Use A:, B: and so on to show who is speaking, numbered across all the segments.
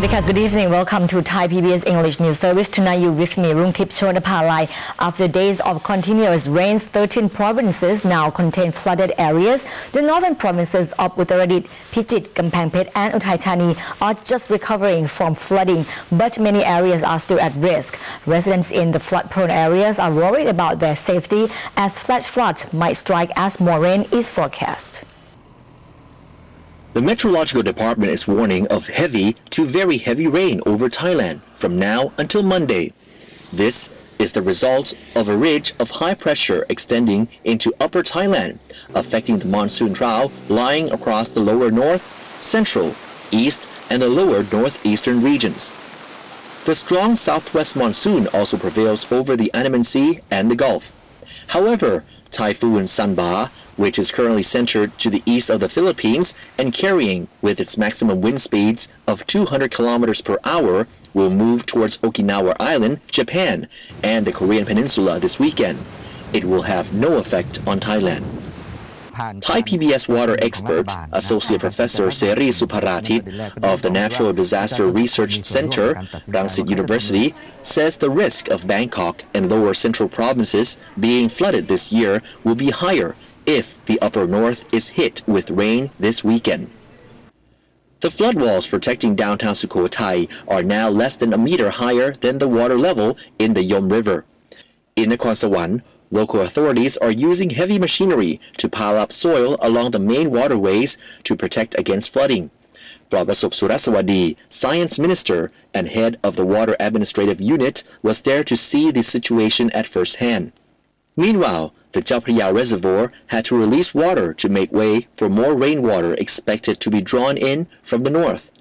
A: Good evening. Welcome to Thai PBS English News Service. Tonight you're with me, Rungtip Chonapalai. After days of continuous rains, 13 provinces now contain flooded areas. The northern provinces of Uttaradit, Phichit, Kamphaeng Phet and Uthai Thani are just recovering from flooding, but many areas are still at risk. Residents in the flood-prone areas are worried about their safety as flash floods might strike as more rain is forecast.
B: The Meteorological Department is warning of heavy to very heavy rain over Thailand from now until Monday. This is the result of a ridge of high pressure extending into upper Thailand, affecting the monsoon trough lying across the lower north, central, east, and the lower northeastern regions. The strong southwest monsoon also prevails over the Andaman Sea and the Gulf. However, Typhoon Sanba, which is currently centered to the east of the Philippines and carrying with its maximum wind speeds of 200 kilometers per hour, will move towards Okinawa Island, Japan, and the Korean Peninsula this weekend. It will have no effect on Thailand. Thai PBS water expert, Associate Professor Seri Suparatit of the Natural Disaster Research Center, Rangsit University, says the risk of Bangkok and lower central provinces being flooded this year will be higher if the upper north is hit with rain this weekend. The flood walls protecting downtown Sukhothai are now less than a meter higher than the water level in the Yom River. In Nakhon Sawan, local authorities are using heavy machinery to pile up soil along the main waterways to protect against flooding. Prabasop Surasawadi, Science Minister and head of the Water Administrative Unit, was there to see the situation at first hand. Meanwhile, the Chao Phraya Reservoir had to release water to make way for more rainwater expected to be drawn in from the north.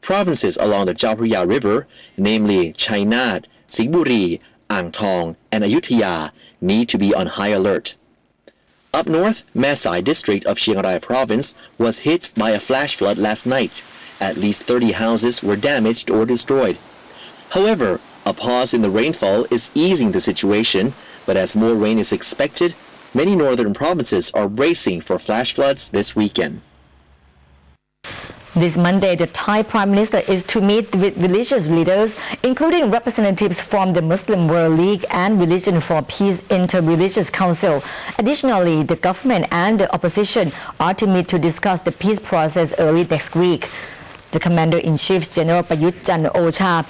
B: Provinces along the Chao Phraya River, namely Chainat, Singpuri, Ang Thong, and Ayutthaya, need to be on high alert. Up north, Mae district of Chiang Rai province was hit by a flash flood last night. At least 30 houses were damaged or destroyed. However, a pause in the rainfall is easing the situation, but as more rain is expected, many northern provinces are bracing for flash floods this weekend.
A: This Monday, the Thai Prime Minister is to meet with religious leaders, including representatives from the Muslim World League and Religion for Peace Inter-Religious Council. Additionally, the government and the opposition are to meet to discuss the peace process early next week. The Commander-in-Chief General Prayut Chan-o-cha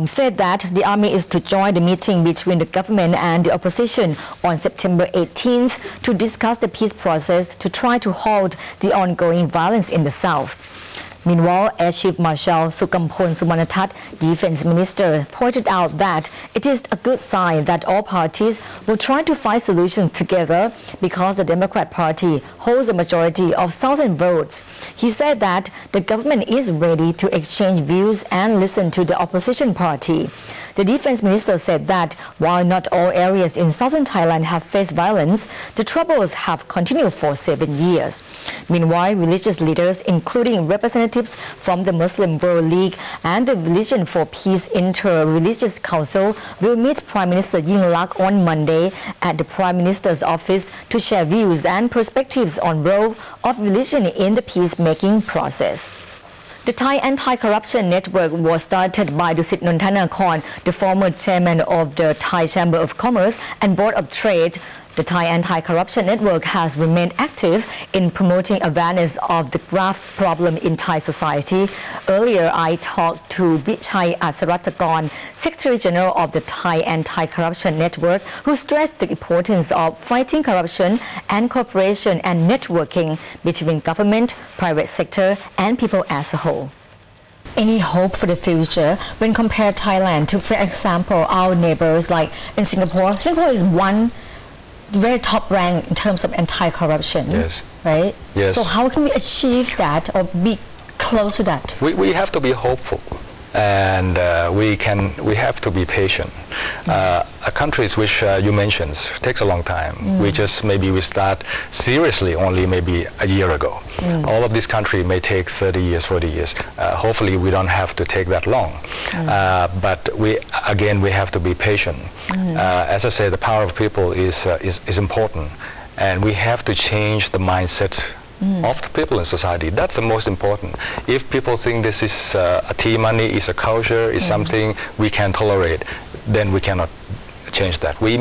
A: said that the army is to join the meeting between the government and the opposition on September 18th to discuss the peace process to try to halt the ongoing violence in the south. Meanwhile, Air Chief Marshal Sukampol Suwanatat, Defense Minister, pointed out that it is a good sign that all parties will try to find solutions together because the Democrat Party holds a majority of southern votes. He said that the government is ready to exchange views and listen to the opposition party. The Defense Minister said that while not all areas in southern Thailand have faced violence, the troubles have continued for 7 years. Meanwhile, religious leaders, including representatives from the Muslim World League and the Religion for Peace Inter-Religious Council, will meet Prime Minister Yingluck on Monday at the Prime Minister's office to share views and perspectives on the role of religion in the peacemaking process. The Thai Anti-Corruption Network was started by Dusit Nontanakorn, the former chairman of the Thai Chamber of Commerce and Board of Trade. The Thai Anti-Corruption Network has remained active in promoting awareness of the grave problem in Thai society. Earlier, I talked to Vichai Asarattakon, Secretary General of the Thai Anti-Corruption Network, who stressed the importance of fighting corruption and cooperation and networking between government, private sector, and people as a whole. Any hope for the future when compared Thailand to, for example, our neighbors like in Singapore? Singapore is one very top rank in terms of anti-corruption,
C: yes,
A: right?
C: Yes.
A: So how can we achieve that or be close to that?
C: We have to be hopeful, and we have to be patient. Countries which you mentioned takes a long time. We start seriously only maybe a year ago. All of this country may take 30 years, 40 years. Hopefully we don't have to take that long. But we have to be patient. As I say, the power of people is important, and we have to change the mindset of the people in society. That's the most important. If people think this is a tea money, is a culture, is something we can tolerate, then we cannot change that. We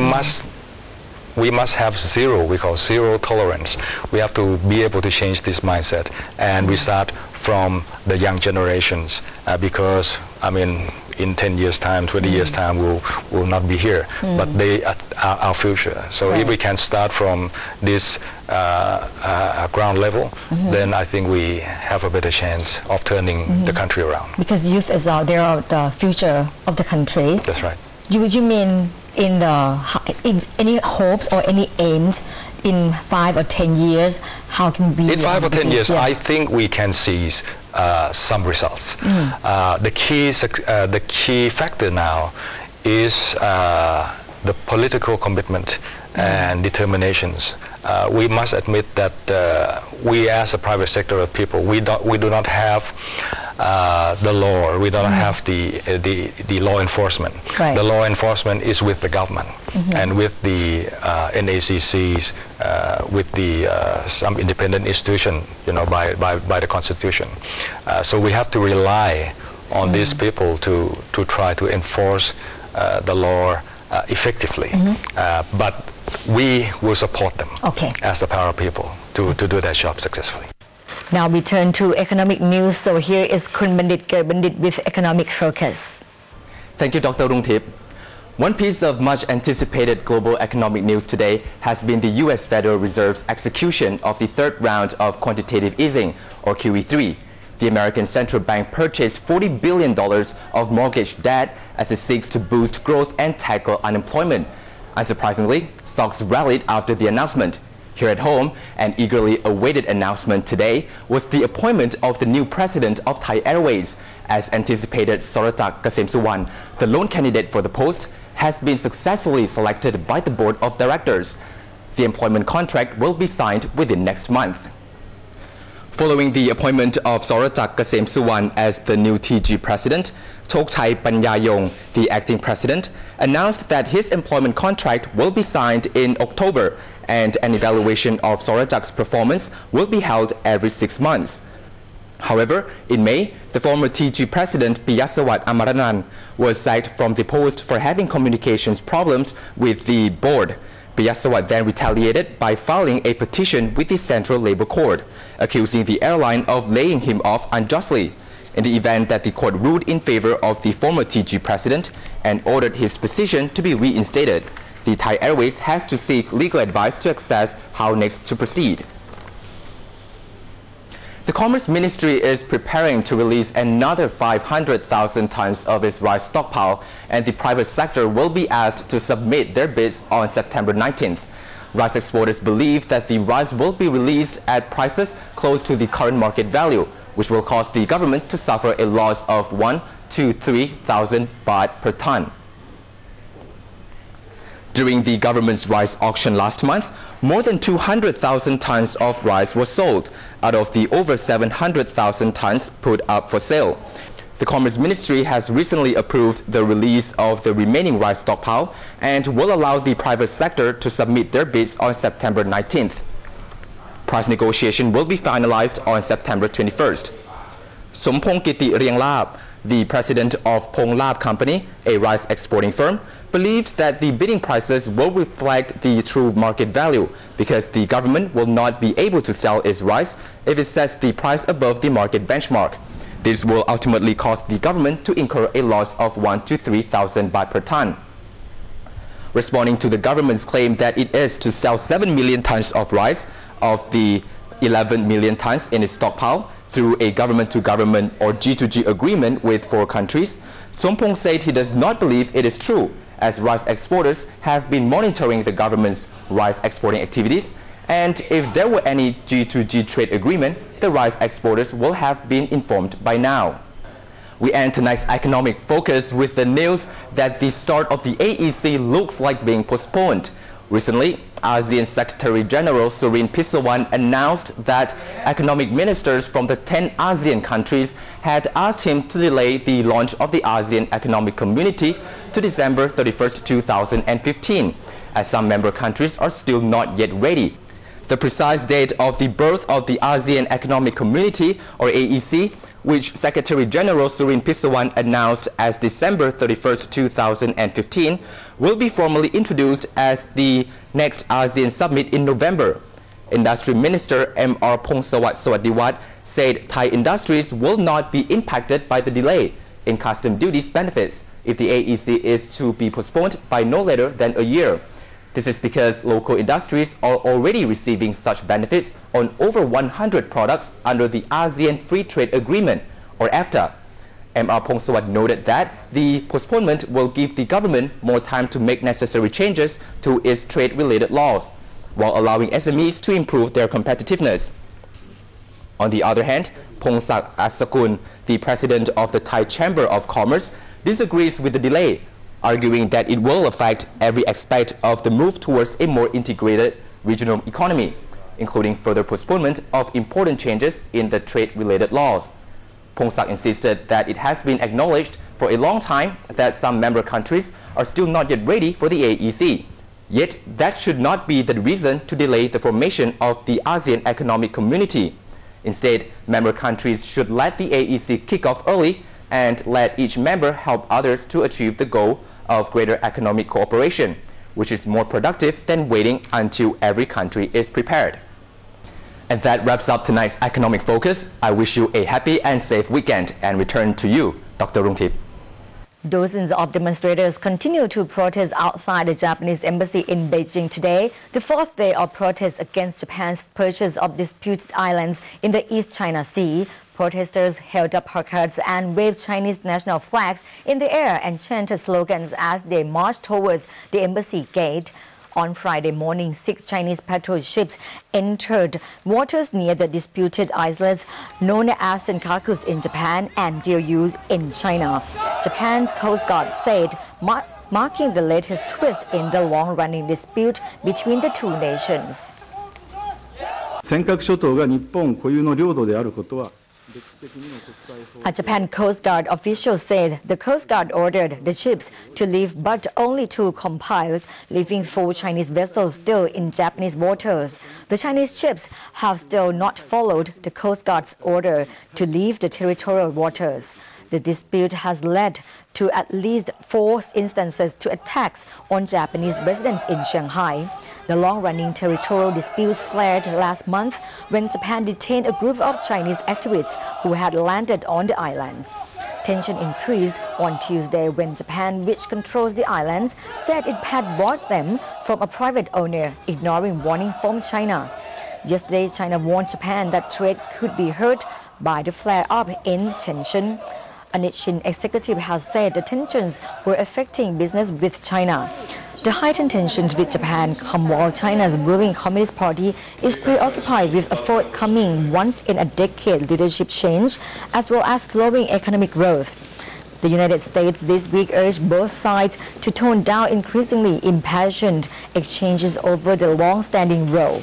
C: must have zero, we call zero tolerance. We have to be able to change this mindset, and we start from the young generations because, I mean, in 10 years time, 20 years time, we'll not be here, but they are our future. So if we can start from this ground level, then I think we have a better chance of turning the country around.
A: Because youth is they are the future of the country.
C: That's right.
A: You mean in any hopes or any aims in 5 or 10 years? How can we?
C: In 5 or 10 years, yes. I think we can see some results. The key factor now is the political commitment and determinations. We must admit that we, as a private sector of people, we do not have the law. We don't have the law enforcement.
A: Right.
C: The law enforcement is with the government and with the NACCs, with the some independent institution, by the Constitution. So we have to rely on these people to try to enforce the law effectively. But we will support them as the power people to do their job successfully.
A: Now we turn to economic news. So here is Kun Bandit Gerbandit with economic focus.
D: Thank you, Dr. Rungtip. One piece of much anticipated global economic news today has been the U.S. Federal Reserve's execution of the third round of quantitative easing, or QE3. The American Central Bank purchased $40 billion of mortgage debt as it seeks to boost growth and tackle unemployment. Unsurprisingly, stocks rallied after the announcement. Here at home, an eagerly awaited announcement today was the appointment of the new president of Thai Airways. As anticipated, Soratak Gasemsuwan, the lone candidate for the post, has been successfully selected by the board of directors. The employment contract will be signed within next month. Following the appointment of Soratak Gasemsuwan as the new TG president, Thai Panyayong, the acting president, announced that his employment contract will be signed in October, and an evaluation of Soratak's performance will be held every 6 months. However, in May, the former TG president Piyasawat Amaranan was sacked from the post for having communications problems with the board. Piyasawat then retaliated by filing a petition with the Central Labor Court, accusing the airline of laying him off unjustly. In the event that the court ruled in favor of the former TG president and ordered his position to be reinstated, the Thai Airways has to seek legal advice to assess how next to proceed. The Commerce Ministry is preparing to release another 500,000 tons of its rice stockpile, and the private sector will be asked to submit their bids on September 19th. Rice exporters believe that the rice will be released at prices close to the current market value, which will cause the government to suffer a loss of 1,000 to 3,000 baht per ton. During the government's rice auction last month, more than 200,000 tons of rice were sold out of the over 700,000 tons put up for sale. The Commerce Ministry has recently approved the release of the remaining rice stockpile and will allow the private sector to submit their bids on September 19th. Price negotiation will be finalized on September 21st. Sompong Kiti Rianglab, the president of Pong Lab Company, a rice exporting firm, believes that the bidding prices will reflect the true market value because the government will not be able to sell its rice if it sets the price above the market benchmark. This will ultimately cause the government to incur a loss of 1,000 to 3,000 baht per ton. Responding to the government's claim that it is to sell 7 million tons of rice of the 11 million tons in its stockpile through a government-to-government or G2G agreement with 4 countries, Sompong said he does not believe it is true, as rice exporters have been monitoring the government's rice exporting activities, and if there were any G2G trade agreement, the rice exporters will have been informed by now. We end tonight's economic focus with the news that the start of the AEC looks like being postponed. Recently, ASEAN Secretary General Surin Pissawan announced that economic ministers from the 10 ASEAN countries had asked him to delay the launch of the ASEAN Economic Community to December 31st, 2015, as some member countries are still not yet ready. The precise date of the birth of the ASEAN Economic Community, or AEC, which Secretary General Surin Pisawan announced as December 31st, 2015, will be formally introduced as the next ASEAN Summit in November. Industry Minister M.R. Pongsawat Sawatdiwat said Thai industries will not be impacted by the delay in custom duties benefits if the AEC is to be postponed by no later than a year. This is because local industries are already receiving such benefits on over 100 products under the ASEAN Free Trade Agreement, or EFTA. M.R. Pongsawat noted that the postponement will give the government more time to make necessary changes to its trade-related laws, while allowing SMEs to improve their competitiveness. On the other hand, Pongsak Asakun, the president of the Thai Chamber of Commerce, disagrees with the delay, arguing that it will affect every aspect of the move towards a more integrated regional economy, including further postponement of important changes in the trade-related laws. Pongsak insisted that it has been acknowledged for a long time that some member countries are still not yet ready for the AEC. Yet, that should not be the reason to delay the formation of the ASEAN Economic Community. Instead, member countries should let the AEC kick off early and let each member help others to achieve the goal of greater economic cooperation, which is more productive than waiting until every country is prepared. And that wraps up tonight's Economic Focus. I wish you a happy and safe weekend and return to you, Dr. Rungtip.
A: Dozens of demonstrators continue to protest outside the Japanese embassy in Beijing today, the fourth day of protests against Japan's purchase of disputed islands in the East China Sea. Protesters held up placards and waved Chinese national flags in the air and chanted slogans as they marched towards the embassy gate. On Friday morning, 6 Chinese patrol ships entered waters near the disputed islands known as Senkakus in Japan and Diaoyu in China. Japan's Coast Guard said, marking the latest twist in the long-running dispute between the two nations.
E: 尖閣諸島が日本固有の領土であることは
A: A Japan Coast Guard official said the Coast Guard ordered the ships to leave, but only 2 complied, leaving 4 Chinese vessels still in Japanese waters. The Chinese ships have still not followed the Coast Guard's order to leave the territorial waters. The dispute has led to at least 4 instances to attacks on Japanese residents in Shanghai. The long-running territorial disputes flared last month when Japan detained a group of Chinese activists who had landed on the islands. Tension increased on Tuesday when Japan, which controls the islands, said it had bought them from a private owner, ignoring warning from China. Yesterday, China warned Japan that trade could be hurt by the flare-up in tension. A Nichin executive has said the tensions were affecting business with China. The heightened tensions with Japan come while China's ruling Communist Party is preoccupied with a forthcoming once-in-a-decade leadership change, as well as slowing economic growth. The United States this week urged both sides to tone down increasingly impassioned exchanges over the long-standing row.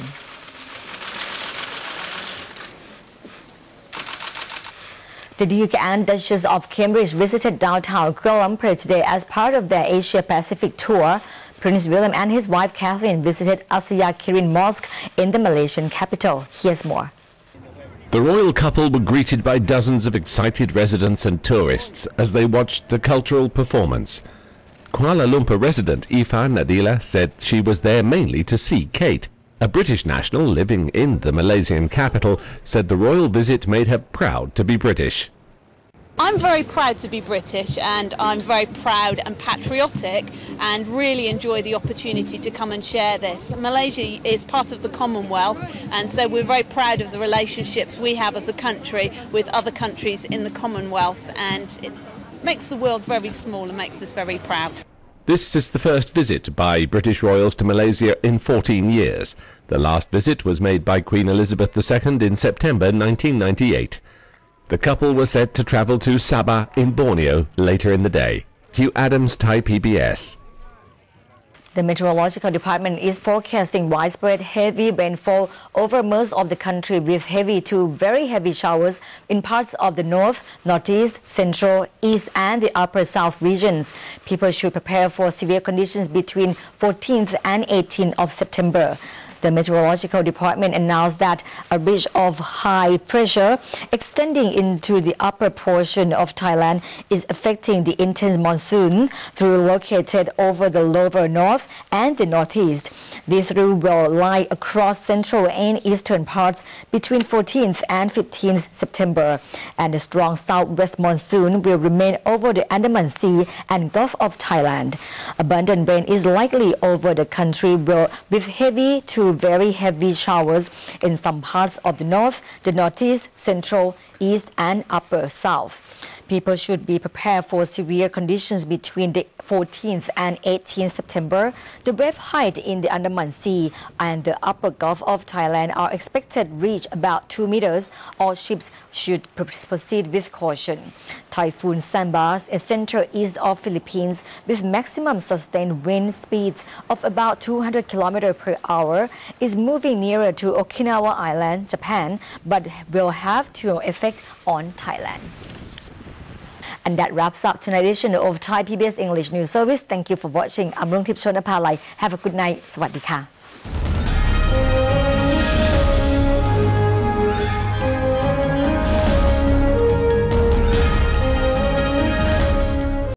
A: The Duke and Duchess of Cambridge visited downtown Kuala Lumpur today as part of their Asia-Pacific tour. Prince William and his wife Catherine visited Al-Sayad Kirin Mosque in the Malaysian capital. Here's more.
F: The royal couple were greeted by dozens of excited residents and tourists as they watched the cultural performance. Kuala Lumpur resident Ifa Nadila said she was there mainly to see Kate. A British national living in the Malaysian capital said the royal visit made her proud to be British.
G: I'm very proud to be British, and I'm very proud and patriotic and really enjoy the opportunity to come and share this. Malaysia is part of the Commonwealth, and so we're very proud of the relationships we have as a country with other countries in the Commonwealth, and it makes the world very small and makes us very proud.
F: This is the first visit by British royals to Malaysia in 14 years. The last visit was made by Queen Elizabeth II in September 1998. The couple were set to travel to Sabah in Borneo later in the day. Hugh Adams, ThaiPBS.
A: The Meteorological Department is forecasting widespread heavy rainfall over most of the country, with heavy to very heavy showers in parts of the north, northeast, central, east and the upper south regions. People should prepare for severe conditions between 14th and 18th of September. The Meteorological Department announced that a ridge of high pressure extending into the upper portion of Thailand is affecting the intense monsoon through located over the lower north and the northeast. This through will lie across central and eastern parts between 14th and 15th September, and a strong southwest monsoon will remain over the Andaman Sea and Gulf of Thailand. Abundant rain is likely over the country with heavy to very heavy showers in some parts of the north, the northeast, central, east and upper south. People should be prepared for severe conditions between the 14th and 18th September. The wave height in the Andaman Sea and the upper Gulf of Thailand are expected to reach about 2 meters. All ships should proceed with caution. Typhoon Sambas is central east of Philippines with maximum sustained wind speeds of about 200 km per hour is moving nearer to Okinawa Island, Japan, but will have no effect on Thailand. And that wraps up tonight's edition of Thai PBS English News Service. Thank you for watching. I'm Rung Tip Chonapalai. Have a good night. สวัสดีค่ะ